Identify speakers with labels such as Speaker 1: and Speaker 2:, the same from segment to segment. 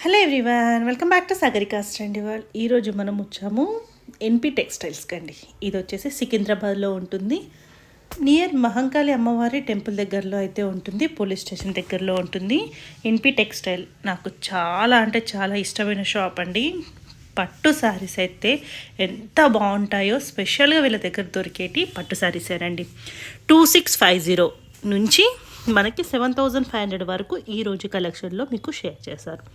Speaker 1: Hello everyone, welcome back to Sagarika's trendy world. ఈరోజు మనం వచ్చాము ఎన్పి టెక్స్టైల్స్కి అండి. ఇది వచ్చేసి సికింద్రాబాద్లో ఉంటుంది. నియర్ మహంకాళి అమ్మవారి టెంపుల్ దగ్గరలో అయితే ఉంటుంది, పోలీస్ స్టేషన్ దగ్గరలో ఉంటుంది. ఎన్పి టెక్స్టైల్ నాకు చాలా అంటే చాలా ఇష్టమైన షాప్ అండి. పట్టు శారీస్ అయితే ఎంత బాగుంటాయో, స్పెషల్గా వీళ్ళ దగ్గర దొరికేటి పట్టు శారీసేనండి. 2650 నుంచి మనకి 7500 వరకు ఈరోజు కలెక్షన్లో మీకు షేర్ చేశారు.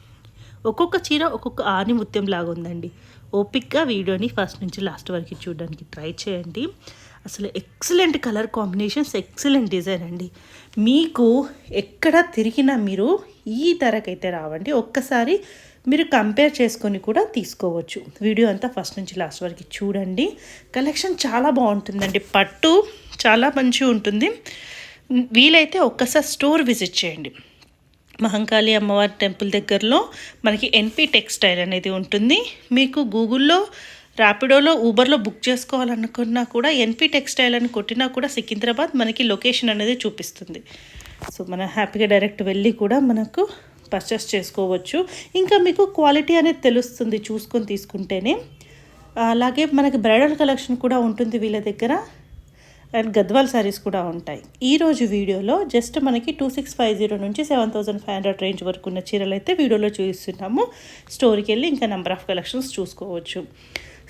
Speaker 1: ఒక్కొక్క చీర ఒక్కొక్క ఆనిముత్యం లాగా ఉందండి. ఓపిక్గా వీడియోని ఫస్ట్ నుంచి లాస్ట్ వరకు చూడడానికి ట్రై చేయండి. అసలు excellent colour combinations, excellent design అండి. మీకు ఎక్కడ తిరిగినా మీరు ఈ ధరకైతే రావండి. ఒక్కసారి మీరు కంపేర్ చేసుకొని కూడా తీసుకోవచ్చు. వీడియో అంతా ఫస్ట్ నుంచి లాస్ట్ వరకు చూడండి. కలెక్షన్ చాలా బాగుంటుందండి. పట్టు చాలా మంచిగా ఉంటుంది. వీలైతే ఒక్కసారి స్టోర్ విజిట్ చేయండి. మహంకాళి అమ్మవారి టెంపుల్ దగ్గరలో మనకి ఎన్పి టెక్స్టైల్ అనేది ఉంటుంది. మీకు గూగుల్లో, ర్యాపిడోలో, ఊబర్లో బుక్ చేసుకోవాలనుకున్నా కూడా ఎన్పి టెక్స్టైల్ అని కొట్టినా కూడా సికింద్రాబాద్ మనకి లొకేషన్ అనేది చూపిస్తుంది. సో మనం హ్యాపీగా డైరెక్ట్ వెళ్ళి కూడా మనకు పర్చేస్ చేసుకోవచ్చు. ఇంకా మీకు క్వాలిటీ అనేది తెలుస్తుంది చూసుకొని తీసుకుంటేనే. అలాగే మనకి బ్రైడల్ కలెక్షన్ కూడా ఉంటుంది వీళ్ళ దగ్గర, అండ్ గద్వాల్ శారీస్ కూడా ఉంటాయి. ఈరోజు వీడియోలో జస్ట్ మనకి 2650 నుంచి 7500 రేంజ్ వరకు ఉన్న చీరలు అయితే వీడియోలో చూపిస్తున్నాము. స్టోర్కి వెళ్ళి ఇంకా నెంబర్ ఆఫ్ కలెక్షన్స్ చూసుకోవచ్చు.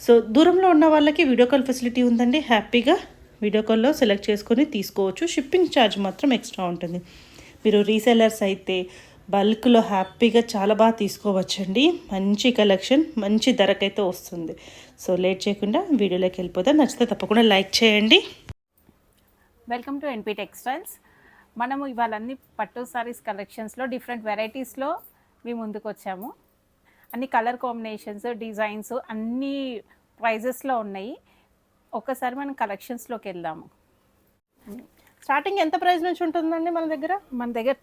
Speaker 1: సో దూరంలో ఉన్న వాళ్ళకి వీడియో కాల్ ఫెసిలిటీ ఉందండి. హ్యాపీగా వీడియో కాల్లో సెలెక్ట్ చేసుకొని తీసుకోవచ్చు. షిప్పింగ్ ఛార్జ్ మాత్రం ఎక్స్ట్రా ఉంటుంది. మీరు రీసెలర్స్ అయితే బల్క్లో హ్యాపీగా చాలా బాగా తీసుకోవచ్చండి. మంచి కలెక్షన్, మంచి ధరకైతే వస్తుంది. సో లేట్ చేయకుండా వీడియోలోకి వెళ్ళిపోతాం. నచ్చితే తప్పకుండా లైక్ చేయండి.
Speaker 2: Welcome to NP textiles. మనము ఇవాళ అన్ని పట్టు సారీస్ కలెక్షన్స్లో డిఫరెంట్ వెరైటీస్లో మేము ముందుకు వచ్చాము. అన్ని కలర్ కాంబినేషన్స్, డిజైన్స్ అన్ని ప్రైజెస్లో ఉన్నాయి. ఒక్కసారి మనం కలెక్షన్స్లోకి వెళ్దాము.
Speaker 1: స్టార్టింగ్ ఎంత ప్రైస్ నుంచి ఉంటుందండి మన దగ్గర?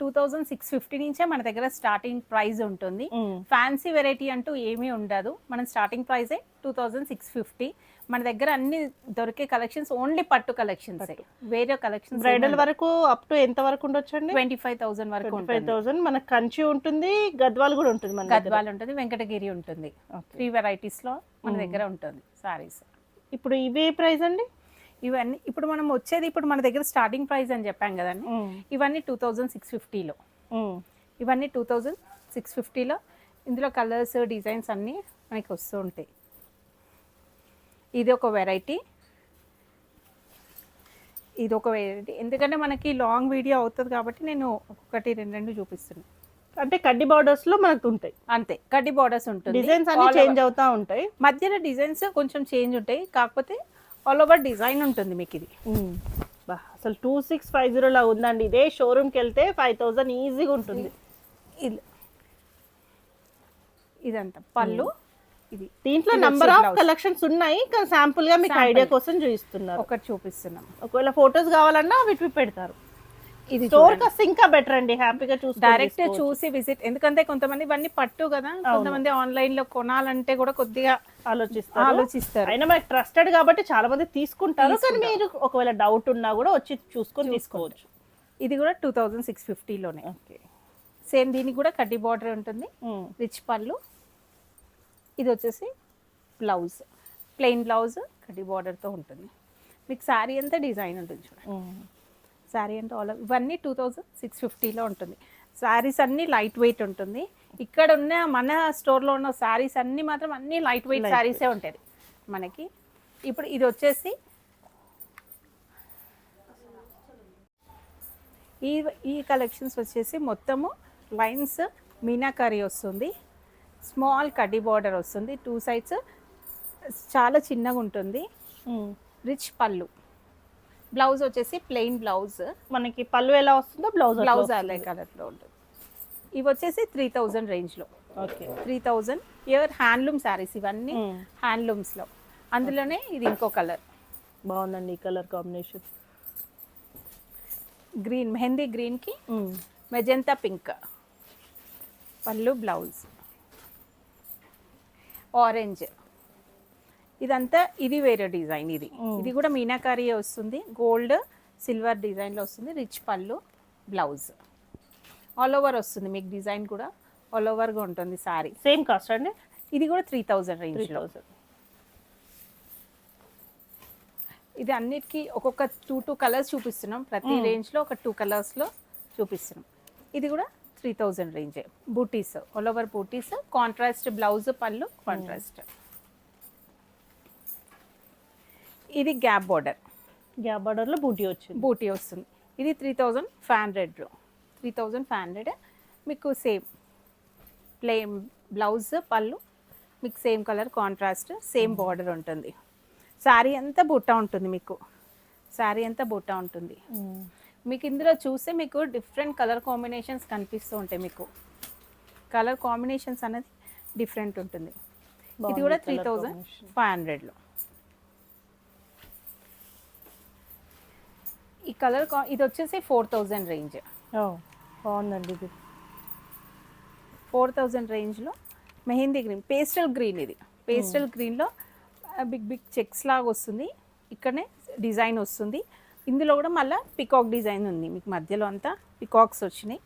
Speaker 2: 2650 నుంచే మన దగ్గర స్టార్టింగ్ ప్రైస్ ఉంటుంది. ఫ్యాన్సీ వెరైటీ అంటూ ఏమీ ఉండదు. మన స్టార్టింగ్ ప్రైజే 2650. మన దగ్గర అన్ని దొరికే కలెక్షన్స్ ఓన్లీ పట్టు కలెక్షన్స్, వేరే కలెక్షన్స్
Speaker 1: బ్రైడల్ వరకు అప్ టు ఎంత వరకు ఉండొచ్చు అండి?
Speaker 2: 25,000 వరకు.
Speaker 1: 25,000 మనకు కంచి ఉంటుంది, గద్వాల్ కూడా ఉంటుంది. మన
Speaker 2: గద్వాల్ ఉంటుంది, వెంకటగిరి ఉంటుంది. 3 వెరైటీస్లో మన దగ్గర ఉంటుంది సారీస్.
Speaker 1: ఇప్పుడు ఇవే ప్రైస్ అండి?
Speaker 2: ఇవన్నీ ఇప్పుడు మనం వచ్చేది, ఇప్పుడు మన దగ్గర స్టార్టింగ్ ప్రైస్ అని చెప్పాం కదండి. ఇవన్నీ 2650లో, ఇవన్నీ 2650లో. ఇందులో కలర్స్, డిజైన్స్ అన్నీ మనకి వస్తూ ఉంటాయి. ఇది ఒక వెరైటీ, ఇది ఒక వెరైటీ. ఎందుకంటే మనకి లాంగ్ వీడియో అవుతుంది కాబట్టి నేను ఒక్కొక్కటి రెండు చూపిస్తున్నాను.
Speaker 1: అంటే కడ్డీ బార్డర్స్ లో మనకు ఉంటాయి
Speaker 2: అంతే. కడ్డీ బార్డర్స్ ఉంటుంది,
Speaker 1: డిజైన్స్ అన్ని చేంజ్ అవుతా ఉంటాయి.
Speaker 2: మధ్యలో డిజైన్స్ కొంచెం చేంజ్ ఉంటాయి, కాకపోతే ఆల్ ఓవర్ డిజైన్ ఉంటుంది మీకు. ఇది
Speaker 1: అసలు 2650 లా ఉందండి. ఇదే షోరూమ్కి వెళ్తే 5000 ఈజీగా ఉంటుంది.
Speaker 2: ఇదంతా పళ్ళు. ఇది
Speaker 1: దీంట్లో నంబర్ ఆఫ్ కలెక్షన్స్ ఉన్నాయి, కానీ శాంపుల్ గా మీకు ఐడియా కోసం చూపిస్తున్నారు.
Speaker 2: ఒకటి చూపిస్తున్నాం.
Speaker 1: ఒకవేళ ఫొటోస్ కావాలన్నా వీటివి పెడతారు. ఇది స్టోర్ కి ఇంకా బెటర్ అండి. హ్యాపీగా చూసి
Speaker 2: డైరెక్ట్ చూసి విజిట్. ఎందుకంటే కొంతమంది ఇవన్నీ పట్టు కదా, కొంతమంది ఆన్లైన్ లో కొనాలంటే కూడా కొద్దిగా ఆలోచిస్తారు.
Speaker 1: అయినా మనకి ట్రస్టెడ్ కాబట్టి చాలా మంది తీసుకుంటారు. కానీ మీరు ఒకవేళ డౌట్ ఉన్నా కూడా వచ్చి చూసుకొని తీసుకోవచ్చు.
Speaker 2: ఇది కూడా 2650లోనే. సేమ్ దీనికి కూడా కడ్డీ బార్డర్ ఉంటుంది, రిచ్ పళ్ళు. ఇది వచ్చేసి బ్లౌజ్, ప్లెయిన్ బ్లౌజ్ కడ్డీ బార్డర్తో ఉంటుంది. మీకు శారీ అంతా డిజైన్ ఉంటుంది చూడండి. శారీ అంటే ఆల్ ఇవన్నీ 2650లో ఉంటుంది. శారీస్ అన్నీ లైట్ వెయిట్ ఉంటుంది. ఇక్కడ ఉన్న మన స్టోర్లో ఉన్న శారీస్ అన్నీ మాత్రం అన్నీ లైట్ వెయిట్ శారీసే ఉంటుంది మనకి. ఇప్పుడు ఇది వచ్చేసి ఈ కలెక్షన్స్ వచ్చేసి మొత్తము లైన్స్ మీనాకారీ వస్తుంది, స్మాల్ కడ్డీ బార్డర్ వస్తుంది, 2 సైడ్స్ చాలా చిన్నగా ఉంటుంది, రిచ్ పళ్ళు. బ్లౌజ్ వచ్చేసి ప్లెయిన్ బ్లౌజ్.
Speaker 1: మనకి పళ్ళు ఎలా వస్తుందో బ్లౌజ్
Speaker 2: అదే కలర్లో ఉంటుంది. ఇవి వచ్చేసి 3000 రేంజ్లో. 3000 ప్యూర్ హ్యాండ్లూమ్ శారీస్ ఇవన్నీ, హ్యాండ్లూమ్స్లో. అందులోనే ఇది ఇంకో కలర్
Speaker 1: బాగుందండి. ఈ కలర్ కాంబినేషన్
Speaker 2: గ్రీన్, మెహందీ గ్రీన్కి మెజెంతా పింక్. పళ్ళు, బ్లౌజ్ ఆరెంజ్. ఇదంతా ఇది వేరే డిజైన్. ఇది కూడా మీనాకారీ వస్తుంది, గోల్డ్ సిల్వర్ డిజైన్లో వస్తుంది, రిచ్ పళ్ళు, బ్లౌజ్ ఆల్ ఓవర్ వస్తుంది మీకు డిజైన్ కూడా. ఆల్ ఓవర్గా ఉంటుంది సారీ.
Speaker 1: సేమ్ కాస్ట్ అండి?
Speaker 2: ఇది కూడా 3000 రేంజ్లో.
Speaker 1: 3000.
Speaker 2: ఇది అన్నిటికీ ఒక్కొక్క టూ కలర్స్ చూపిస్తున్నాం. ప్రతి రేంజ్లో ఒక 2 కలర్స్లో చూపిస్తున్నాం. ఇది కూడా 3000 రేంజే. బూటీస్, ఆల్ ఓవర్ బూటీస్, కాంట్రాస్ట్ బ్లౌజ్, పళ్ళు కాంట్రాస్ట్. ఇది గ్యాప్ బార్డర్.
Speaker 1: గ్యాప్ బార్డర్లో బూటీ వచ్చింది.
Speaker 2: బూటీ వస్తుంది. ఇది 3500. 3500 మీకు సేమ్ ప్లేన్ బ్లౌజ్, పళ్ళు మీకు same colour contrast, same border ఉంటుంది. శారీ అంతా బుట్ట ఉంటుంది మీకు. శారీ అంతా బుట్ట ఉంటుంది. మీకు ఇందులో చూస్తే మీకు డిఫరెంట్ కలర్ కాంబినేషన్స్ కనిపిస్తూ ఉంటాయి. మీకు కలర్ కాంబినేషన్స్ అనేది డిఫరెంట్ ఉంటుంది. ఇది కూడా 3500లో. ఈ కలర్ ఇది వచ్చేసి 4000 రేంజ్.
Speaker 1: బాగుందండి ఇది.
Speaker 2: 4000 రేంజ్లో మెహందీ గ్రీన్, పేస్టల్ గ్రీన్. ఇది పేస్టల్ గ్రీన్లో బిగ్ బిగ్ చెక్స్ లాగా వస్తుంది. ఇక్కడనే డిజైన్ వస్తుంది. ఇందులో కూడా మళ్ళీ పికాక్ డిజైన్ ఉంది. మీకు మధ్యలో అంతా పికాక్స్ వచ్చినాయి.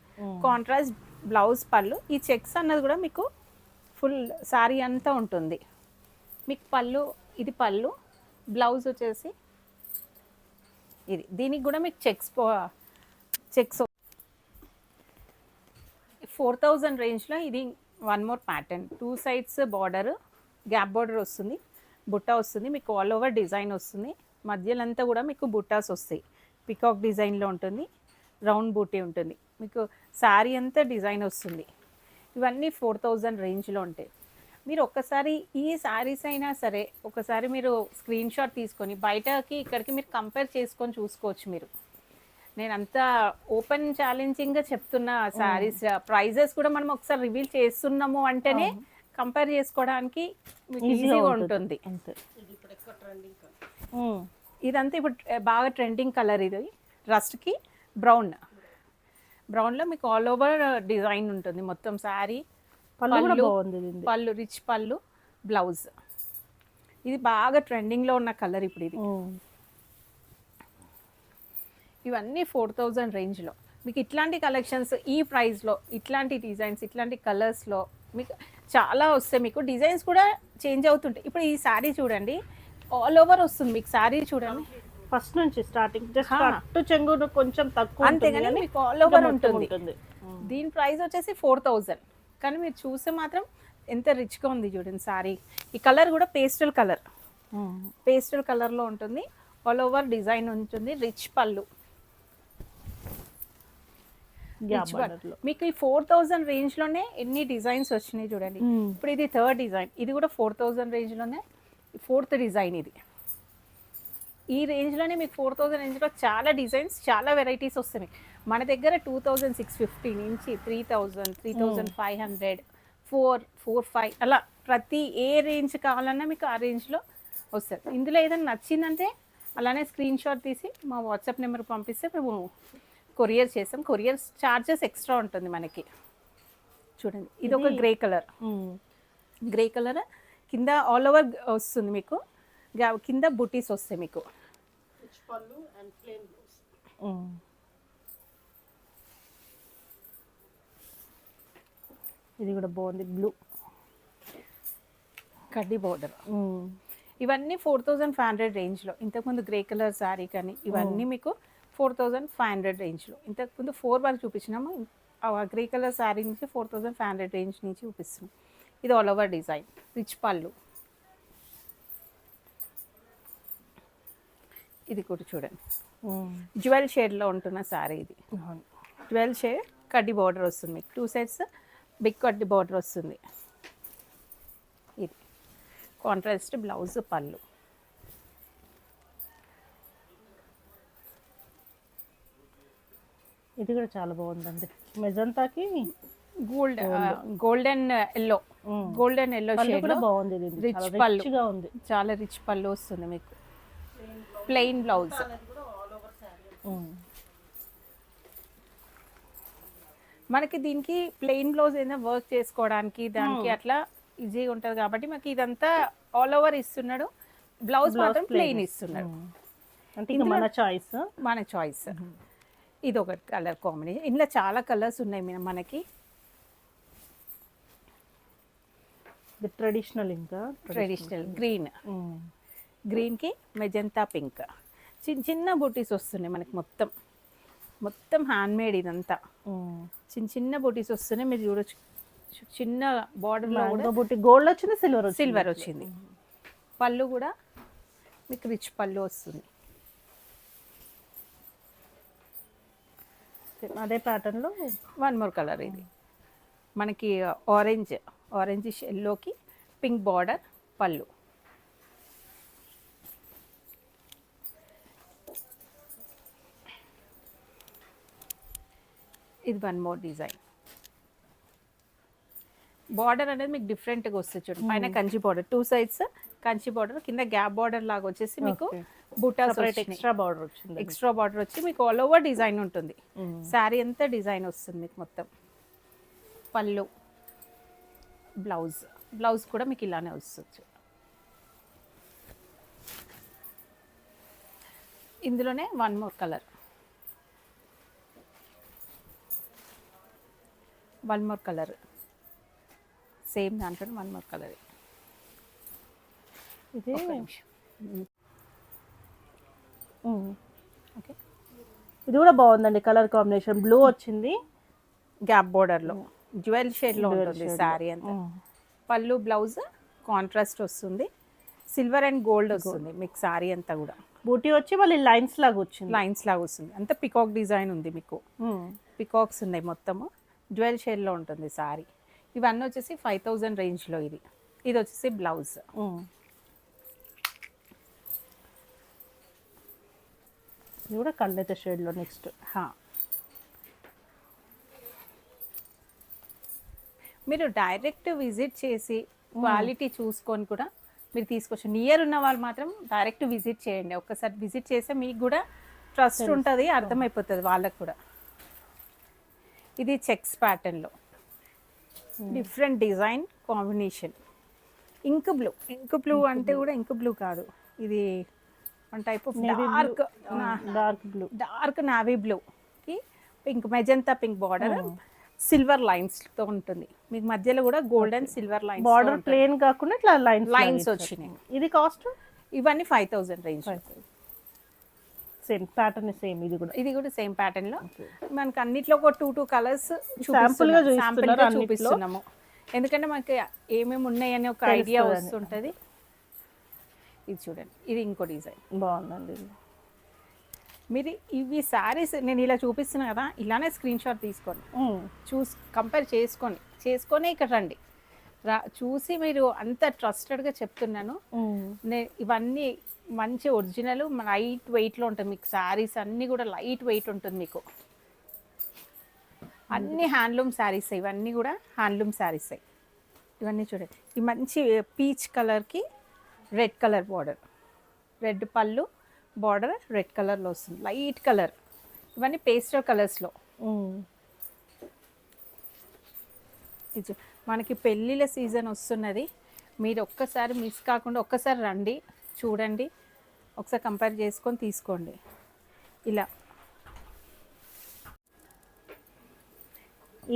Speaker 2: కాంట్రాస్ట్ బ్లౌజ్, పళ్ళు. ఈ చెక్స్ అన్నది కూడా మీకు ఫుల్ శారీ అంతా ఉంటుంది. మీకు పళ్ళు, ఇది పళ్ళు, బ్లౌజ్ వచ్చేసి ఇది. దీనికి కూడా మీకు చెక్స్ 4000 రేంజ్లో ఇది one more pattern. 2 sides border, gap border వస్తుంది, బుట్ట వస్తుంది. మీకు ఆల్ ఓవర్ డిజైన్ వస్తుంది. మధ్యలో అంతా కూడా మీకు బుట్టాస్ వస్తాయి. పికాక్ డిజైన్లో ఉంటుంది. రౌండ్ బూటీ ఉంటుంది. మీకు శారీ అంతా డిజైన్ వస్తుంది. ఇవన్నీ 4000 రేంజ్లో ఉంటాయి. మీరు ఒక్కసారి ఈ శారీస్ అయినా సరే ఒకసారి మీరు స్క్రీన్ షాట్ తీసుకొని బయటకి ఇక్కడికి మీరు కంపేర్ చేసుకొని చూసుకోవచ్చు. మీరు నేను అంతా ఓపెన్ ఛాలెంజింగ్గా చెప్తున్న శారీస్ ప్రైజెస్ కూడా మనం ఒకసారి రివీల్ చేస్తున్నాము అంటేనే కంపేర్ చేసుకోవడానికి మీకు ఈజీగా ఉంటుంది. ఇదంతా ఇప్పుడు బాగా ట్రెండింగ్ కలర్. ఇది రస్ట్కి బ్రౌన్లో మీకు ఆల్ ఓవర్ డిజైన్ ఉంటుంది మొత్తం శారీ. పళ్ళు రిచ్ పళ్ళు, బ్లౌజ్. ఇది బాగా ట్రెండింగ్లో ఉన్న కలర్ ఇప్పుడు ఇది. ఇవన్నీ 4000 రేంజ్లో మీకు ఇట్లాంటి కలెక్షన్స్ ఈ ప్రైస్లో, ఇట్లాంటి డిజైన్స్, ఇట్లాంటి కలర్స్లో మీకు చాలా వస్తాయి. మీకు డిజైన్స్ కూడా చేంజ్ అవుతుంటాయి. ఇప్పుడు ఈ శారీ చూడండి, ఆల్ ఓవర్ వస్తుంది మీకు. శారీ చూడండి
Speaker 1: ఫస్ట్ నుంచి స్టార్టింగ్ జస్ట్ కట్టు చెంగును కొంచెం తక్కువ,
Speaker 2: అంతేగాని మీకు ఆల్ ఓవర్ ఉంటుంది. దీని ప్రైస్ వచ్చేసి 4000. కానీ మీరు చూస్తే మాత్రం ఎంత రిచ్గా ఉంది చూడండి శారీ. ఈ కలర్ కూడా పేస్టల్ కలర్లో ఉంటుంది. ఆల్ ఓవర్ డిజైన్ ఉంటుంది. రిచ్ పళ్ళు. మీకు ఈ 4000 రేంజ్లోనే ఎన్ని డిజైన్స్ వచ్చినాయి చూడండి. ఇప్పుడు ఇది 3rd డిజైన్. ఇది కూడా 4000 రేంజ్లోనే 4th డిజైన్. ఇది ఈ రేంజ్లోనే మీకు 4000 రేంజ్లో చాలా డిజైన్స్, చాలా వెరైటీస్ వస్తాయి. మన దగ్గర 2650 నుంచి 3000, 3500, 4, 5 అలా ప్రతి ఏ రేంజ్ కావాలన్నా మీకు ఆ రేంజ్లో వస్తుంది. ఇందులో ఏదైనా నచ్చిందంటే అలానే స్క్రీన్ షాట్ తీసి మా వాట్సాప్ నెంబర్ పంపిస్తే మేము కొరియర్ చేస్తాం. కొరియర్ ఛార్జెస్ ఎక్స్ట్రా ఉంటుంది మనకి. చూడండి ఇది ఒక గ్రే కలర్ కింద ఆల్ ఓవర్ వస్తుంది మీకు. కింద బుటీస్ వస్తాయి మీకు.
Speaker 1: ఇది కూడా బాగుంది. బ్లూ
Speaker 2: కడ్డీ బోర్డర్. ఇవన్నీ 4500 రేంజ్లో. ఇంతకుముందు గ్రే కలర్ శారీ కానీ ఇవన్నీ మీకు 4500 రేంజ్లో. ఇంతకుముందు 4 వరకు చూపించినాము. గ్రే కలర్ శారీ నుంచి 4500 రేంజ్ నుంచి చూపిస్తున్నాం. ఇది ఆల్ ఓవర్ డిజైన్, రిచ్ పళ్ళు. ఇది కూడా చూడండి జ్యువెల్ షేడ్లో ఉంటున్న శారీ. ఇది జ్యువెల్ షేడ్, కడ్డీ బార్డర్ వస్తుంది మీకు. 2 సైడ్స్ బిగ్ కడ్డీ బార్డర్ వస్తుంది. ఇది కాంట్రాస్ట్ బ్లౌజ్, పళ్ళు.
Speaker 1: ఇది కూడా చాలా బాగుందండి. మెజంతాకి
Speaker 2: గోల్డెన్ ఎల్లో షేడ్
Speaker 1: కూడా బాగుంది.
Speaker 2: రిచ్ పళ్ళు ఉంది. చాలా రిచ్ పళ్ళు వస్తుంది మీకు. Plain blouse. మనకి దీనికి ప్లెయిన్ బ్లౌజ్ ఏదైనా వర్క్ చేసుకోవడానికి దానికి అట్లా ఈజీగా ఉంటుంది కాబట్టి మనకి ఇదంతా ఆల్ ఓవర్ ఇస్తున్నాడు. బ్లౌజ్ మాత్రం ప్లెయిన్ ఇస్తున్నాడు. మన చాయిస్. ఇది ఒక కలర్ కాంబినేషన్. ఇందులో చాలా కలర్స్ ఉన్నాయి మనకి.
Speaker 1: ఇది ట్రెడిషనల్ ఇంకా
Speaker 2: ట్రెడిషనల్ గ్రీన్కి మెజంతా పింక్. చిన్న చిన్న బూటీస్ వస్తున్నాయి మనకి, మొత్తం మొత్తం హ్యాండ్మేడ్ ఇదంతా. చిన్న చిన్న బూటీస్ వస్తున్నాయి, మీరు చూడొచ్చు. చిన్న బార్డర్లో కూడా
Speaker 1: బూటీ గోల్డ్ వచ్చింది,
Speaker 2: సిల్వర్ వచ్చింది. పళ్ళు కూడా మీకు రిచ్ పళ్ళు వస్తుంది.
Speaker 1: అదే ప్యాటర్న్లో
Speaker 2: వన్ మోర్ కలర్ ఇది మనకి ఆరెంజ్ ఎల్లోకి పింక్ బార్డర్ పళ్ళు. ఇది వన్ మోర్ డిజైన్. బార్డర్ అనేది మీకు డిఫరెంట్గా వస్తుంది చూడండి. పైన Kanchi border, 2 sides Kanchi border, కింద గ్యాప్ బార్డర్ లాగా వచ్చేసి మీకు బుటాస్
Speaker 1: ఎక్స్ట్రా బార్డర్ వచ్చింది.
Speaker 2: ఎక్స్ట్రా బార్డర్ వచ్చి మీకు ఆల్ ఓవర్ డిజైన్ ఉంటుంది. శారీ అంతా డిజైన్ వస్తుంది మీకు మొత్తం. పళ్ళు, బ్లౌజ్ కూడా మీకు ఇలానే వస్తుంది. ఇందులోనే వన్ మోర్ కలర్, సేమ్ దాంట్లో వన్ మోర్ కలర్.
Speaker 1: ఇది
Speaker 2: ఓకే,
Speaker 1: ఇది కూడా బాగుందండి. కలర్ కాంబినేషన్ బ్లూ వచ్చింది,
Speaker 2: గ్యాప్ బోర్డర్లో జ్యువెల్ షేడ్లో ఉంటుంది శారీ అంతా. పళ్ళు బ్లౌజ్ కాంట్రాస్ట్ వస్తుంది, సిల్వర్ అండ్ గోల్డ్ వస్తుంది మీకు శారీ అంతా కూడా.
Speaker 1: బూటీ వచ్చి మళ్ళీ లైన్స్ లాగా వస్తుంది.
Speaker 2: అంతా పికాక్ డిజైన్ ఉంది మీకు, పికాక్స్ ఉన్నాయి మొత్తము. జ్యువెల్ షేడ్లో ఉంటుంది శారీ. ఇవన్నీ వచ్చేసి 5000 రేంజ్లో. ఇది వచ్చేసి బ్లౌజ్.
Speaker 1: ఇది కూడా కళ్ళైతే షేడ్లో. నెక్స్ట్
Speaker 2: మీరు డైరెక్ట్ విజిట్ చేసి క్వాలిటీ చూసుకొని కూడా మీరు తీసుకోవచ్చు. నియర్ ఉన్న వాళ్ళు మాత్రం డైరెక్ట్ విజిట్ చేయండి. ఒక్కసారి విజిట్ చేస్తే మీకు కూడా ట్రస్ట్ ఉంటుంది, అర్థమైపోతుంది వాళ్ళకు కూడా. ఇది చెక్స్ ప్యాటర్న్లో different design combination. Ink blue అంటే కూడా ఇంక్ బ్లూ కాదు, ఇది one type of dark navy బ్లూకి pink, magenta pink border, silver లైన్స్తో ఉంటుంది. మీకు మధ్యలో కూడా gold and silver lines.
Speaker 1: Border plain కాకుండా ఇట్లా
Speaker 2: లైన్స్ వచ్చినాయి.
Speaker 1: ఇది కాస్ట్
Speaker 2: ఇవన్నీ 5000 రేంజ్.
Speaker 1: సేమ్ ప్యాటర్న్, సేమ్ ఇది కూడా
Speaker 2: సేమ్ ప్యాటర్న్ లో. మనకి అన్నిట్లో ఒక 2 కలర్స్
Speaker 1: శాంపుల్ గా
Speaker 2: చూపిస్తున్నాము, ఎందుకంటే మనకి ఏమేమి ఉన్నాయని ఒక ఐడియా వస్తుంటది. ఇది చూడండి, ఇది ఇంకో డిజైన్
Speaker 1: బాగుందండి.
Speaker 2: మీరు ఇవి శారీస్ నేను ఇలా చూపిస్తున్నా కదా, ఇలానే స్క్రీన్ షాట్ తీసుకోండి, కంపేర్ చేసుకొని ఇక్కడ రండి. చూసి మీరు అంత ట్రస్టెడ్గా చెప్తున్నాను. ఇవన్నీ మంచి ఒరిజినల్ లైట్ వెయిట్లో ఉంటుంది మీకు. శారీస్ అన్నీ కూడా లైట్ వెయిట్ ఉంటుంది మీకు. అన్ని హ్యాండ్లూమ్ శారీస్, ఇవన్నీ కూడా హ్యాండ్లూమ్ శారీస్. ఇవన్నీ చూడండి, ఈ మంచి పీచ్ కలర్కి రెడ్ కలర్ బార్డర్, రెడ్ పళ్ళు బార్డర్ రెడ్ కలర్లో వస్తుంది, లైట్ కలర్. ఇవన్నీ పేస్టల్ కలర్స్లో. ఇది మనకి పెళ్ళిళ్ళ సీజన్ వస్తున్నది. మీరు ఒక్కసారి మిస్ కాకుండా ఒక్కసారి రండి, చూడండి, ఒకసారి కంపేర్ చేసుకొని తీసుకోండి. ఇలా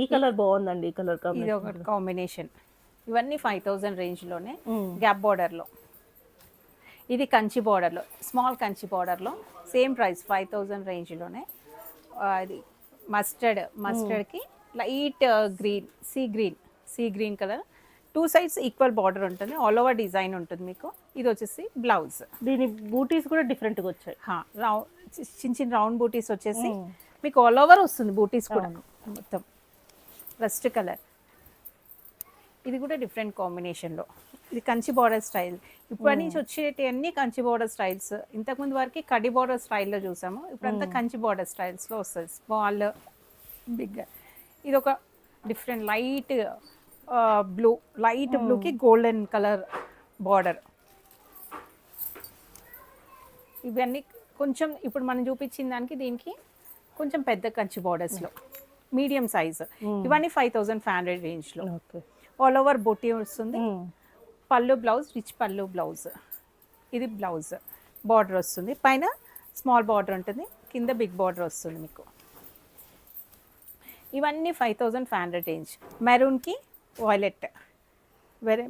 Speaker 1: ఈ కలర్ బాగుందండి. ఈ కలర్
Speaker 2: ఇది ఒక కాంబినేషన్. ఇవన్నీ 5000 రేంజ్లోనే గ్యాప్ బార్డర్లో. ఇది కంచి బార్డర్లో, స్మాల్ కంచి బార్డర్లో, సేమ్ ప్రైస్ 5000 రేంజ్లోనే. ఇది మస్టర్డ్కి light green, sea green colour, 2 sides equal border ఉంటుంది, ఆల్ ఓవర్ డిజైన్ ఉంటుంది మీకు. ఇది వచ్చేసి బ్లౌజ్.
Speaker 1: దీని బూటీస్ కూడా డిఫరెంట్గా వచ్చాయి.
Speaker 2: చిన్న రౌండ్ బూటీస్ వచ్చేసి మీకు ఆల్ ఓవర్ వస్తుంది. బూటీస్ కూడా మొత్తం రస్ట్ కలర్. ఇది కూడా డిఫరెంట్ కాంబినేషన్లో. ఇది కంచి బార్డర్ స్టైల్. ఇప్పటి నుంచి వచ్చేటి అన్ని కంచి బార్డర్ స్టైల్స్. ఇంతకుముందు వరకు కడి బార్డర్ స్టైల్లో చూసాము, ఇప్పుడంతా కంచి బార్డర్ స్టైల్స్లో వస్తుంది. Small, big. ఇది ఒక డిఫరెంట్ లైట్ బ్లూకి గోల్డెన్ కలర్ బార్డర్. ఇవన్నీ కొంచెం ఇప్పుడు మనం చూపించిన దానికి దీనికి కొంచెం పెద్ద కంచి బార్డర్స్లో, మీడియం సైజ్. ఇవన్నీ 5500 రేంజ్లో. ఆల్ ఓవర్ బొట్టి వస్తుంది. పళ్ళు బ్లౌజ్, రిచ్ పళ్ళు బ్లౌజ్. ఇది బ్లౌజ్ బార్డర్ వస్తుంది, పైన స్మాల్ బార్డర్ ఉంటుంది, కింద బిగ్ బార్డర్ వస్తుంది మీకు. ఇవన్నీ 5500 రేంజ్. మెరూన్కి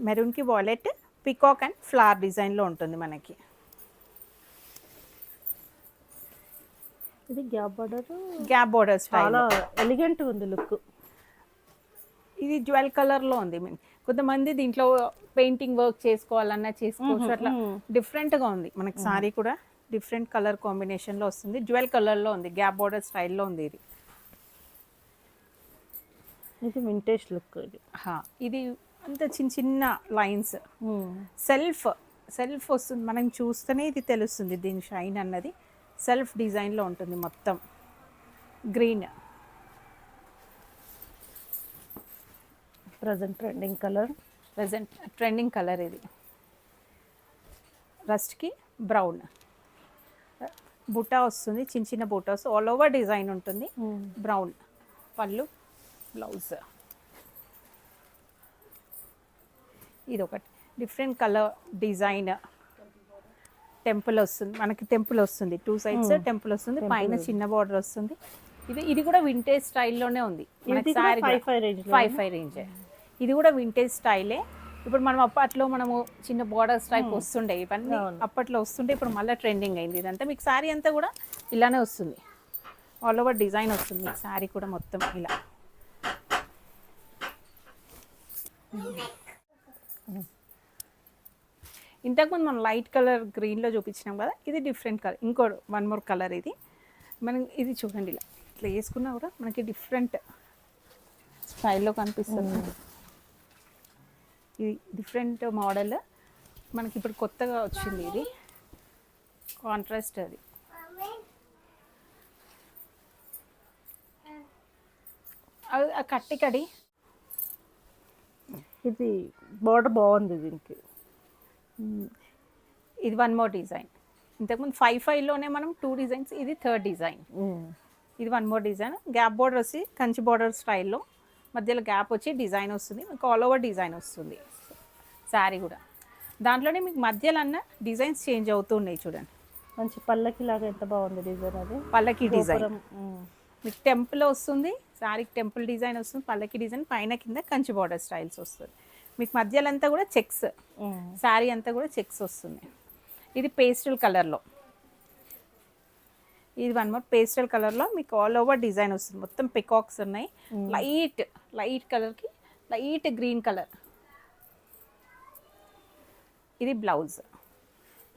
Speaker 2: మెరూన్కి వాలెట్ పికాక్ అండ్ ఫ్లవర్ డిజైన్లో ఉంటుంది మనకి.
Speaker 1: ఇది గ్యాప్
Speaker 2: బార్డర్ స్టైల్,
Speaker 1: చాలా ఎలిగెంట్గా ఉంది లుక్.
Speaker 2: ఇది జ్యువెల్ కలర్లో ఉంది. కొంతమంది దీంట్లో పెయింటింగ్ వర్క్ చేసుకోవాలన్నా చేసుకోవచ్చు, అట్లా డిఫరెంట్గా ఉంది మనకి. సారీ కూడా డిఫరెంట్ కలర్ కాంబినేషన్లో వస్తుంది, జ్యువెల్ కలర్లో ఉంది, గ్యాప్ బార్డర్ స్టైల్లో ఉంది.
Speaker 1: ఇది వింటేజ్ లుక్.
Speaker 2: ఇది అంత చిన్న చిన్న లైన్స్, సెల్ఫ్ వస్తుంది, మనం చూస్తేనే ఇది తెలుస్తుంది దీని షైన్ అన్నది. సెల్ఫ్ డిజైన్లో ఉంటుంది మొత్తం. గ్రీన్
Speaker 1: ప్రజెంట్
Speaker 2: ట్రెండింగ్ కలర్ ఇది. రస్ట్కి బ్రౌన్ బుటా వస్తుంది, చిన్న చిన్న బుటాస్, ఆల్ ఓవర్ డిజైన్ ఉంటుంది. బ్రౌన్ పళ్ళు, బ్లౌజ్. ఇది ఒకటి డిఫరెంట్ కలర్ డిజైన్. టెంపుల్ వస్తుంది మనకి, టెంపుల్ వస్తుంది, 2 sides టెంపుల్ వస్తుంది, పైన చిన్న బార్డర్ వస్తుంది. ఇది కూడా వింటేజ్ స్టైల్లోనే ఉంది. 5-5 రేంజ్. ఇది కూడా వింటేజ్ స్టైలే. ఇప్పుడు మనం అప్పట్లో మనము చిన్న బార్డర్స్ టైప్ వస్తుండే, ఇవన్నీ అప్పట్లో వస్తుండే, ఇప్పుడు మళ్ళీ ట్రెండింగ్ అయింది. ఇదంతా మీకు శారీ అంతా కూడా ఇలానే వస్తుంది, ఆల్ ఓవర్ డిజైన్ వస్తుంది మీకు శారీ కూడా మొత్తం ఇలా. ఇంతకుముందు మనం లైట్ కలర్ గ్రీన్లో చూపించినాం కదా, ఇది డిఫరెంట్ కలర్, ఇంకో 1 more కలర్. ఇది మనం ఇది చూడండి, ఇలా ఇట్లా వేసుకున్నా కూడా మనకి డిఫరెంట్ స్టైల్లో కనిపిస్తుంది. ఇది డిఫరెంట్ మోడల్ మనకి ఇప్పుడు కొత్తగా వచ్చింది. ఇది కాంట్రాస్ట్, అది కడి.
Speaker 1: ఇది బార్డర్ బాగుంది దీనికి.
Speaker 2: ఇది 1 more డిజైన్. ఇంతకుముందు 5-5లోనే మనం 2 డిజైన్స్, ఇది 3rd డిజైన్. ఇది 1 more డిజైన్. గ్యాప్ బార్డర్ వచ్చి కంచి బార్డర్ స్టైల్లో, మధ్యలో గ్యాప్ వచ్చి డిజైన్ వస్తుంది, మీకు ఆల్ ఓవర్ డిజైన్ వస్తుంది శారీ కూడా. దాంట్లోనే మీకు మధ్యలో అన్న డిజైన్స్ చేంజ్ అవుతూ ఉన్నాయి చూడండి.
Speaker 1: మంచి పల్లకి లాగా ఎంత బాగుంది డిజైన్. అది
Speaker 2: పల్లకి డిజైన్ మీకు టెంపుల్ వస్తుంది, శారీకి టెంపుల్ డిజైన్ వస్తుంది, పల్లకి డిజైన్, పైన కింద కంచి బార్డర్ స్టైల్స్ వస్తుంది. మీకు మధ్యలో అంతా కూడా చెక్స్, శారీ అంతా కూడా చెక్స్ వస్తుంది. ఇది పేస్టల్ కలర్లో, ఇది 1 more పేస్టల్ కలర్లో మీకు ఆల్ ఓవర్ డిజైన్ వస్తుంది. మొత్తం పికాక్స్ ఉన్నాయి. లైట్ కలర్కి లైట్ గ్రీన్ కలర్. ఇది బ్లౌజ్.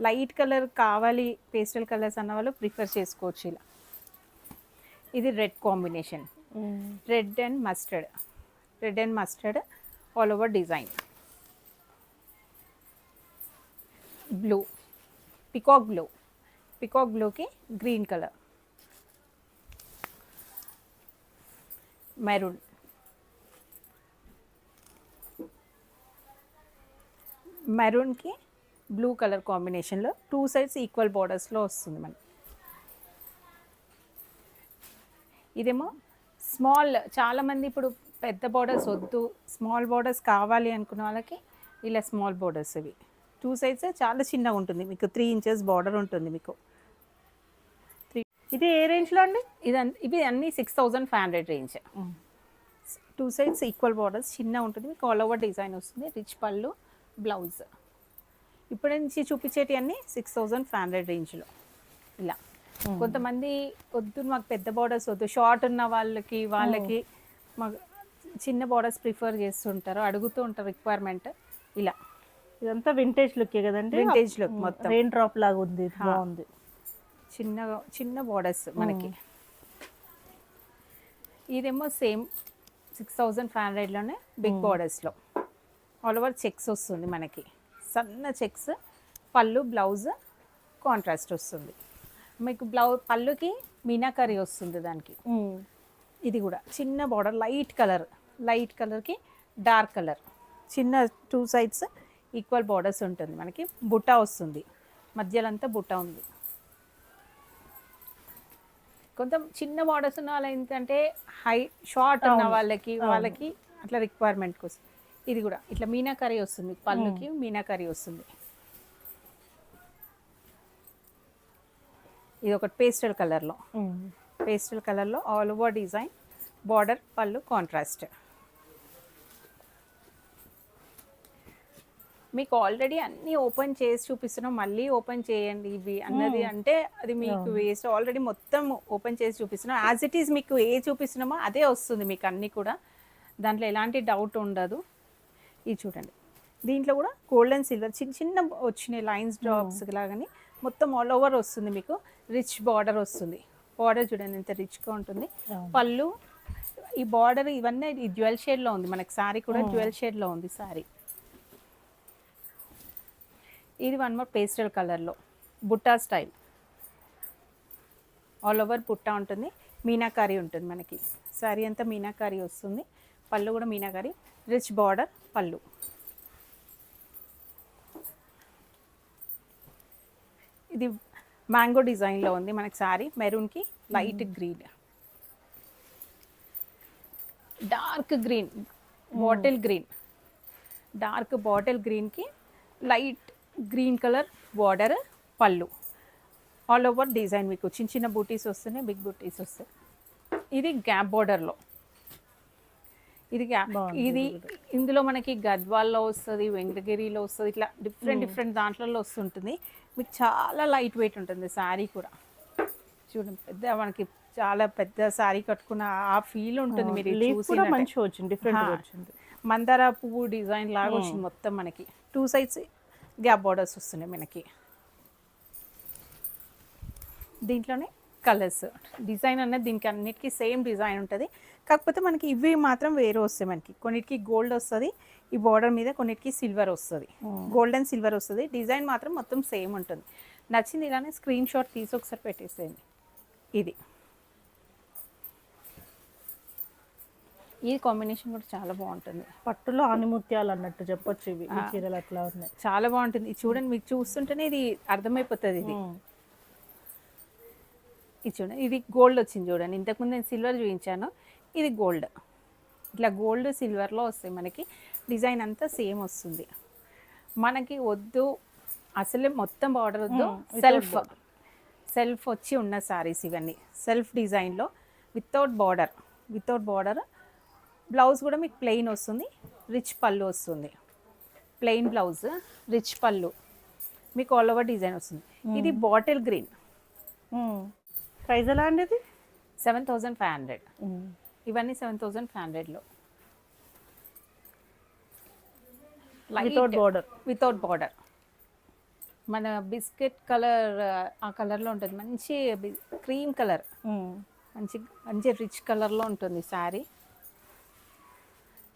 Speaker 2: లైట్ కలర్ కావాలి పేస్టల్ కలర్స్ అన్న వాళ్ళు ప్రిఫర్ చేసుకోవచ్చు ఇలా. ఇది red combination, red and mustard all over design. Blue, peacock బ్లూకి గ్రీన్ కలర్. మెరూన్కి బ్లూ కలర్ కాంబినేషన్లో 2 sides ఈక్వల్ బార్డర్స్లో వస్తుంది మనకి. ఇదేమో స్మాల్, చాలామంది ఇప్పుడు పెద్ద బార్డర్స్ వద్దు, స్మాల్ బార్డర్స్ కావాలి అనుకున్న వాళ్ళకి ఇలా స్మాల్ బార్డర్స్. ఇవి 2 sides చాలా చిన్నగా ఉంటుంది మీకు, 3 inches బార్డర్ ఉంటుంది మీకు.
Speaker 1: ఇది ఏ రేంజ్లో అండి?
Speaker 2: ఇవి అన్నీ 6500 రేంజ్. 2 sides ఈక్వల్ బార్డర్స్, చిన్న ఉంటుంది మీకు, ఆల్ ఓవర్ డిజైన్ వస్తుంది, రిచ్ పళ్ళు, బ్లౌజ్. ఇప్పటి నుంచి చూపించేటి అన్నీ 6500 రేంజ్లో ఇలా. కొంతమంది వద్దు మాకు పెద్ద బార్డర్స్ వద్దు, షార్ట్ ఉన్న వాళ్ళకి మాకు చిన్న బార్డర్స్ ప్రిఫర్ చేస్తుంటారు, అడుగుతూ ఉంటారు రిక్వైర్మెంట్ ఇలా.
Speaker 1: ఇదంతా వింటేజ్ లుక్ కదండి,
Speaker 2: వింటేజ్ లుక్ మొత్తం,
Speaker 1: రెయిన్ డ్రాప్ లాగా ఉంది, బాగుంది.
Speaker 2: చిన్న బార్డర్స్ మనకి. ఇదేమో సేమ్ 6500లోనే బిగ్ బార్డర్స్లో ఆల్ ఓవర్ చెక్స్ వస్తుంది మనకి, సన్న చెక్స్. పళ్ళు, బ్లౌజ్ కాంట్రాస్ట్ వస్తుంది మీకు. పళ్ళుకి మీనాకరీ వస్తుంది దానికి. ఇది కూడా చిన్న బార్డర్, లైట్ కలర్కి డార్క్ కలర్, చిన్న 2 sides ఈక్వల్ బార్డర్స్ ఉంటుంది మనకి. బుట్ట వస్తుంది, మధ్యలో అంతా బుట్ట ఉంది. కొంత చిన్న బార్డర్స్ ఉన్న వాళ్ళు ఏంటంటే షార్ట్ ఉన్న వాళ్ళకి అట్లా రిక్వైర్మెంట్ కోసం. ఇది కూడా ఇట్లా మీనాకరీ వస్తుంది, పళ్ళుకి మీనాకరీ వస్తుంది. ఇది ఒకటి పేస్టల్ కలర్లో ఆల్ ఓవర్ డిజైన్, బార్డర్, పళ్ళు కాంట్రాస్ట్. మీకు ఆల్రెడీ అన్నీ ఓపెన్ చేసి చూపిస్తున్నాం, మళ్ళీ ఓపెన్ చేయండి ఇవి అన్నది అంటే అది మీకు వేస్ట్. ఆల్రెడీ మొత్తం ఓపెన్ చేసి చూపిస్తున్నాం, యాజ్ ఇట్ ఈస్ మీకు ఏ చూపిస్తున్నామో అదే వస్తుంది మీకు అన్నీ కూడా, దాంట్లో ఎలాంటి డౌట్ ఉండదు. ఇది చూడండి, దీంట్లో కూడా గోల్డ్ అండ్ సిల్వర్ చిన్న చిన్న వచ్చినాయి లైన్స్ డ్రాప్స్ లాగాని, మొత్తం ఆల్ ఓవర్ వస్తుంది మీకు. రిచ్ బార్డర్ వస్తుంది, బార్డర్ చూడండి ఎంత రిచ్గా ఉంటుంది. పళ్ళు ఈ బార్డర్ ఇవన్నీ ఈ జ్యువెల్ షేడ్లో ఉంది మనకి, శారీ కూడా జ్యువెల్ షేడ్లో ఉంది శారీ. ఇది వన్ మోర్ పేస్టల్ కలర్లో Butta style, all over Butta ఉంటుంది, మీనాకారి ఉంటుంది మనకి. శారీ అంతా మీనాకారి వస్తుంది, పళ్ళు కూడా మీనాకారి, రిచ్ బార్డర్ పళ్ళు. ఇది మ్యాంగో డిజైన్లో ఉంది మనకి శారీ, మెరూన్కి light green, dark green, bottle green, dark bottle గ్రీన్కి లైట్ గ్రీన్ కలర్ బార్డర్ పళ్ళు. ఆల్ ఓవర్ డిజైన్ మీకు చిన్న చిన్న బూటీస్ వస్తున్నాయి, బిగ్ బూటీస్ వస్తాయి. ఇది గ్యాప్ బార్డర్లో, ఇది ఇది ఇందులో మనకి గద్వాల్లో వస్తుంది, వెంకటగిరిలో వస్తుంది, ఇట్లా డిఫరెంట్ డిఫరెంట్ దాంట్లలో వస్తుంటుంది మీకు. చాలా లైట్ వెయిట్ ఉంటుంది శారీ కూడా. చూడండి పెద్ద మనకి చాలా పెద్ద శారీ కట్టుకున్న ఆ ఫీల్ ఉంటుంది. మీరు
Speaker 1: మంచిగా వచ్చింది, డిఫరెంట్ వచ్చింది.
Speaker 2: మందార పువ్వు డిజైన్ లాగా వచ్చింది మొత్తం మనకి. 2 సైడ్స్ గ్యాప్ బార్డర్స్ వస్తున్నాయి మనకి. దీంట్లోనే కలర్స్ డిజైన్ అనేది దీనికి అన్నిటికీ సేమ్ డిజైన్ ఉంటుంది, కాకపోతే మనకి ఇవి మాత్రం వేరే వస్తాయి మనకి. కొన్నిటికి గోల్డ్ వస్తుంది ఈ బార్డర్ మీద, కొన్నిటికి సిల్వర్ వస్తుంది, గోల్డ్ అండ్ సిల్వర్ వస్తుంది. డిజైన్ మాత్రం మొత్తం సేమ్ ఉంటుంది. నచ్చింది ఇలానే స్క్రీన్ షాట్ తీసి ఒకసారి పెట్టేసేయండి. ఇది ఈ కాంబినేషన్ కూడా చాలా బాగుంటుంది,
Speaker 1: పట్టులో ఆనిముత్యాలు అన్నట్టు చెప్పొచ్చు. ఇవి ఈ చీరలు అట్లా ఉన్నాయి,
Speaker 2: చాలా బాగుంటుంది. ఇది చూడండి, మీకు చూస్తుంటేనే ఇది అర్థమైపోతుంది. ఇది చూడండి, ఇది గోల్డ్ వచ్చింది చూడండి. ఇంతకుముందు నేను సిల్వర్ చూపించాను, ఇది గోల్డ్. ఇట్లా గోల్డ్ సిల్వర్లో వస్తాయి మనకి. డిజైన్ అంతా సేమ్ వస్తుంది మనకి. వద్దు అసలు మొత్తం బార్డర్ వద్దు, సెల్ఫ్ వచ్చి ఉన్న శారీస్ ఇవన్నీ సెల్ఫ్ డిజైన్లో వితౌట్ బార్డర్. బ్లౌజ్ కూడా మీకు ప్లెయిన్ వస్తుంది, రిచ్ పళ్ళు వస్తుంది. ప్లెయిన్ బ్లౌజ్, రిచ్ పళ్ళు మీకు ఆల్ ఓవర్ డిజైన్ వస్తుంది. ఇది బాటిల్ గ్రీన్.
Speaker 1: ప్రైస్ ఎలా అండి? ఇది
Speaker 2: 7500. ఇవన్నీ 7500లో వితౌట్ బార్డర్. మన బిస్కెట్ కలర్ ఆ కలర్లో ఉంటుంది, మంచి క్రీమ్ కలర్, మంచి మంచి రిచ్ కలర్లో ఉంటుంది శారీ.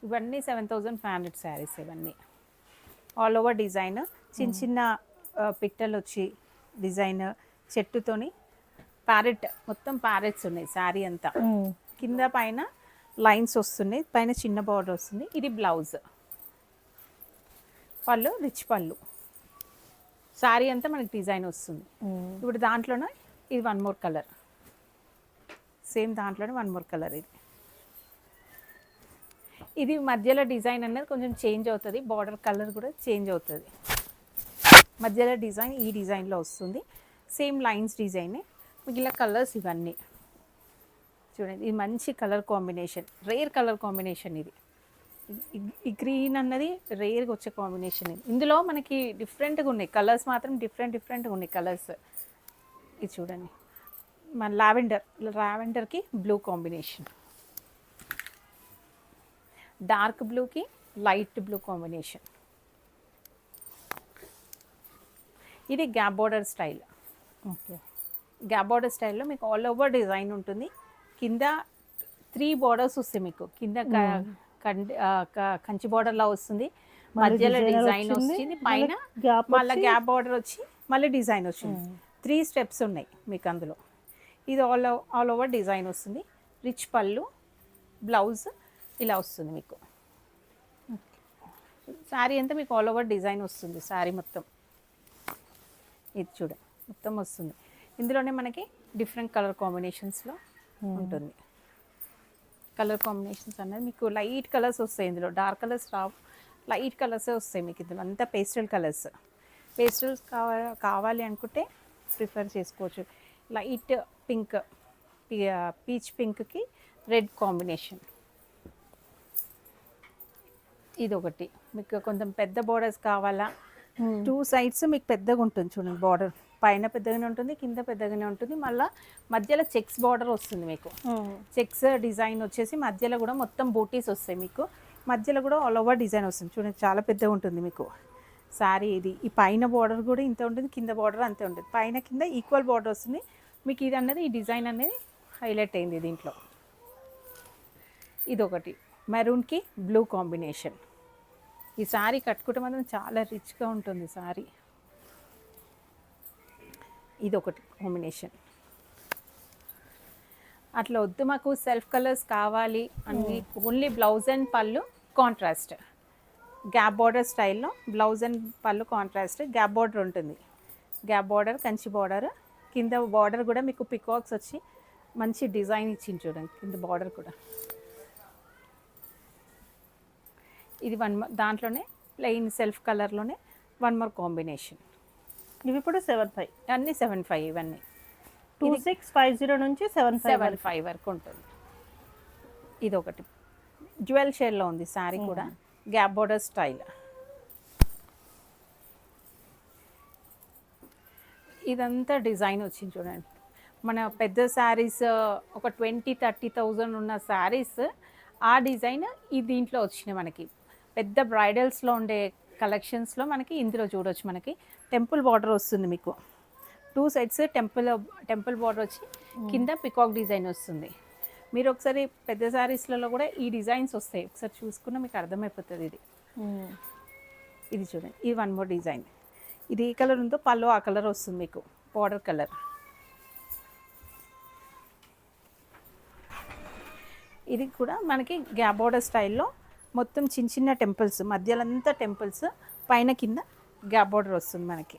Speaker 2: ఇవన్నీ 7500 శారీస్. ఇవన్నీ ఆల్ ఓవర్ డిజైన్, చిన్న చిన్న పిట్టలు వచ్చి డిజైన్, చెట్టుతోని ప్యారెట్, మొత్తం ప్యారెట్స్ ఉన్నాయి శారీ అంతా. కింద పైన లైన్స్ వస్తున్నాయి, పైన చిన్న బార్డర్ వస్తుంది. ఇది బ్లౌజ్, పళ్ళు రిచ్ పళ్ళు. శారీ అంతా మనకి డిజైన్ వస్తుంది. ఇప్పుడు దాంట్లోనే ఇది వన్ మోర్ కలర్, సేమ్ దాంట్లోనే వన్ మోర్ కలర్. ఇది మధ్యలో డిజైన్ అనేది కొంచెం చేంజ్ అవుతుంది, బార్డర్ కలర్ కూడా చేంజ్ అవుతుంది. మధ్యలో డిజైన్ ఈ డిజైన్లో వస్తుంది, సేమ్ లైన్స్ డిజైనే. మిగిలిన కలర్స్ ఇవన్నీ చూడండి. ఇది మంచి colour combination, rare colour combination. ఇది ఈ గ్రీన్ అన్నది రేర్గా వచ్చే కాంబినేషన్. ఇందులో మనకి డిఫరెంట్గా ఉన్నాయి కలర్స్, మాత్రం డిఫరెంట్గా ఉన్నాయి కలర్స్. ఇది చూడండి, మన లావెండర్కి బ్లూ కాంబినేషన్, డార్క్ బ్లూకి లైట్ బ్లూ కాంబినేషన్. ఇది gap border style. Okay, gap border స్టైల్లో మీకు ఆల్ ఓవర్ డిజైన్ ఉంటుంది. కింద 3 బార్డర్స్ వస్తాయి మీకు. కింద కంచి బార్డర్లా వస్తుంది, మధ్యలో డిజైన్ వచ్చింది, పైన మళ్ళీ గ్యాప్ బార్డర్ వచ్చి మళ్ళీ డిజైన్ వచ్చింది. 3 స్టెప్స్ ఉన్నాయి మీకు అందులో. ఇది ఆల్ ఓవర్ డిజైన్ వస్తుంది, రిచ్ పళ్ళు, బ్లౌజ్ ఇలా వస్తుంది మీకు. శారీ అంతా మీకు ఆల్ ఓవర్ డిజైన్ వస్తుంది శారీ మొత్తం. ఇది చూడండి మొత్తం వస్తుంది. ఇందులోనే మనకి డిఫరెంట్ కలర్ కాంబినేషన్స్లో ఉంటుంది. కలర్ కాంబినేషన్స్ అనేది మీకు లైట్ కలర్స్ వస్తాయి ఇందులో, డార్క్ కలర్స్ రావు, లైట్ కలర్సే వస్తాయి మీకు ఇందులో. అంతా పేస్టల్ కలర్స్. పేస్టల్స్ కావాలి అనుకుంటే ప్రిఫర్ చేసుకోవచ్చు. లైట్ పింక్, పీచ్ పింక్కి రెడ్ కాంబినేషన్. ఇది ఒకటి మీకు కొంచెం పెద్ద బోర్డర్స్ కావాలా, 2 సైడ్స్ మీకు పెద్దగా ఉంటుంది చూడండి. బార్డర్ పైన పెద్దగానే ఉంటుంది, కింద పెద్దగానే ఉంటుంది. మళ్ళీ మధ్యలో చెక్స్ బార్డర్ వస్తుంది మీకు. చెక్స్ డిజైన్ వచ్చేసి మధ్యలో కూడా మొత్తం బూటీస్ వస్తాయి మీకు. మధ్యలో కూడా ఆల్ ఓవర్ డిజైన్ వస్తుంది చూడండి, చాలా పెద్దగా ఉంటుంది మీకు శారీ. ఇది ఈ పైన బార్డర్ కూడా ఇంత ఉంటుంది, కింద బార్డర్ అంతే ఉంటుంది. పైన కింద ఈక్వల్ బార్డర్ వస్తుంది మీకు. ఇది అన్నది ఈ డిజైన్ అనేది హైలైట్ అయింది దీంట్లో. ఇది ఒకటి మెరూన్కి బ్లూ కాంబినేషన్. ఈ శారీ కట్టుకుంటే మాత్రం చాలా రిచ్గా ఉంటుంది శారీ. ఇది ఒకటి కాంబినేషన్. అట్లా వద్దు మాకు సెల్ఫ్ కలర్స్ కావాలి అన్ని, ఓన్లీ బ్లౌజ్ అండ్ పళ్ళు కాంట్రాస్ట్, గ్యాప్ బార్డర్ స్టైల్లో బ్లౌజ్ అండ్ పళ్ళు కాంట్రాస్ట్, గ్యాప్ బార్డర్ ఉంటుంది. గ్యాప్ బార్డర్, కంచి బార్డర్, కింద బార్డర్ కూడా మీకు పికాక్స్ వచ్చి మంచి డిజైన్ ఇచ్చింది చూడండి కింద బార్డర్ కూడా. ఇది దాంట్లోనే ప్లెయిన్ సెల్ఫ్ కలర్లోనే 1 మోర్ కాంబినేషన్.
Speaker 1: ఇవి ఇప్పుడు 75,
Speaker 2: అన్నీ 75, ఇవన్నీ
Speaker 1: 2650 నుంచి
Speaker 2: 75 వరకు ఉంటుంది. ఇది ఒకటి జ్యువెల్ షేడ్లో ఉంది శారీ కూడా, గ్యాప్ బోర్డర్ స్టైల్. ఇదంతా డిజైన్ వచ్చింది చూడండి. మన పెద్ద శారీస్ ఒక 20-30,000 ఉన్న శారీస్ ఆ డిజైన్ ఈ దీంట్లో వచ్చినాయి మనకి. పెద్ద బ్రైడల్స్లో ఉండే కలెక్షన్స్లో మనకి ఇందులో చూడవచ్చు. మనకి టెంపుల్ బార్డర్ వస్తుంది మీకు, 2 సైడ్స్ టెంపుల్ బార్డర్ వచ్చి కింద పికాక్ డిజైన్ వస్తుంది. మీరు ఒకసారి పెద్ద శారీస్లలో కూడా ఈ డిజైన్స్ వస్తాయి, ఒకసారి చూసుకున్నా మీకు అర్థమైపోతుంది. ఇది చూడండి, ఇది 1 మోర్ డిజైన్. ఇది ఏ కలర్ ఉందో పళ్ళు ఆ కలర్ వస్తుంది మీకు, బార్డర్ కలర్. ఇది కూడా మనకి గ్యాప్ బార్డర్ స్టైల్లో మొత్తం చిన్న చిన్న టెంపుల్స్, మధ్యలో అంతా టెంపుల్స్, పైన కింద గ్యాప్ బార్డర్ వస్తుంది మనకి.